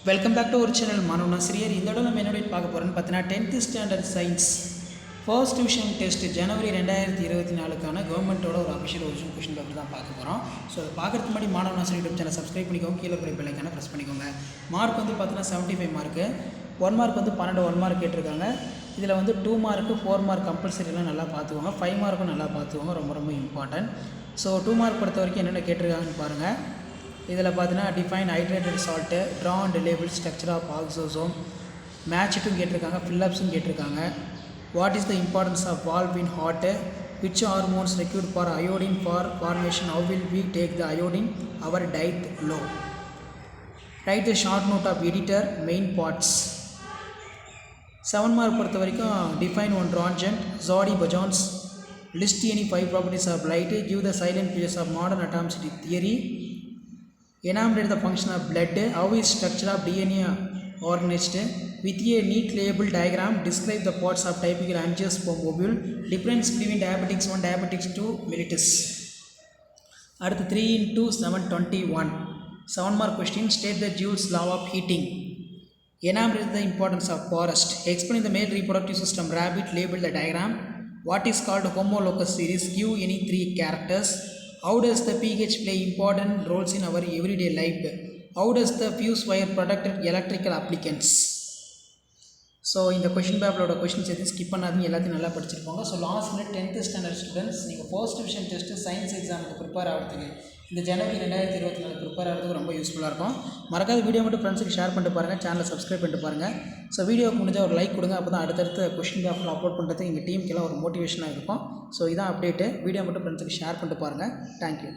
Welcome back to ஒரு channel மாணவ ஆசிரியர். இந்த இடம் நம்ம என்னோட பார்க்க போகிறோன்னு பார்த்தீங்கன்னா 10th standard science first division test ஜனவரி 2024க்கான கவர்மெண்ட்டோட ஒரு அஃபிஷியல் ஒரிஜினல் கொஷின் பேப்பர் தான் பார்க்க போகிறோம். ஸோ அதை பார்க்குறதுக்கு முன்னாடி மாணவ ஆசிரியர் யூடியூப் சேனல் சப்ஸ்கிரைப் பண்ணிக்கோங்க, கீழே இருக்கிற பெல் ஐக்கானை ப்ரெஸ் பண்ணிக்கோங்க. மார்க் வந்து பார்த்தீங்கன்னா 75 மார்க்கு, 1 மார்க் வந்து 12 1 மார்க் கேட்டிருக்காங்க. இதில் வந்து 2 மார்க்கு 4 மார்க் கம்பல்சரிலாம் நல்லா பார்த்துக்கோங்க, 5 மார்க்கும் நல்லா பார்த்துக்கோங்க, ரொம்ப ரொம்ப இம்பார்ட்டன்ட். ஸோ 2 மார்க் பொறுத்த வரைக்கும் என்னென்ன கேட்டிருக்காங்கன்னு பாருங்கள். இதில் பார்த்தீங்கன்னா define hydrated salt, draw and label structure of oxysome, மேட்சிட்டும் கேட்டிருக்காங்க, ஃபில்லப்ஸும் கேட்டிருக்காங்க. What is the importance of valve in heart, which hormones required for iodine for formation, how will we take the iodine our diet low, write the short note of editor main parts. 7 mark பொறுத்த வரைக்கும் define one transient ஜாடி பஜான்ஸ், list any 5 properties of light, give the silent periods of modern atomicity theory, enumerate the function of blood, how is structure of DNA organized, with a neat label diagram describe the parts of typical angiosperm ovule, difference between diabetics 1 diabetics 2 mellitus. அடுத்து 3 into 7 21 7 mark question, state the Joule's law of heating, enumerate the importance of forest, explain the male reproductive system rabbit, label the diagram, what is called homologous series, give any 3 characters, how does the pH play important roles in our everyday life, how does the fuse wire protect electrical applicants. So இந்த question பேப்பரோட questions எதுவும் skip பண்ணாதீங்க, எல்லாத்தையும் நல்லா படிச்சிருப்பாங்க. So last minute 10th standard students நீங்கள் first division test science எக்ஸாமுக்கு prepare ஆகிறதுக்கு இந்த ஜனவரி 2024 ப்ரிப்பேர் ஆகிறதுக்கு ரொம்ப யூஸ்ஃபுல்லாக இருக்கும். மறக்காத வீடியோ மட்டும் ஃப்ரெண்ட்ஸுக்கு ஷேர் பண்ணிட்டு பாருங்கள், சேனலை சப்ஸ்கிரைப் பண்ணிட்டு பாருங்கள். ஸோ வீடியோக்கு முடிஞ்சால் ஒரு லைக் கொடுங்க, அப்போ தான் அடுத்தடுத்த கொஷின் பேப்பர் அப்லோட் பண்ணுறதுக்கு எங்கள் டீமுக்கெல்லாம் ஒரு மோட்டிவேஷனாக இருக்கும். ஸோ இதான் அப்டேட்டு. வீடியோ மட்டும் ஃப்ரெண்ட்ஸுக்கு ஷேர் பண்ணிட்டு பாருங்கள். தேங்க்யூ.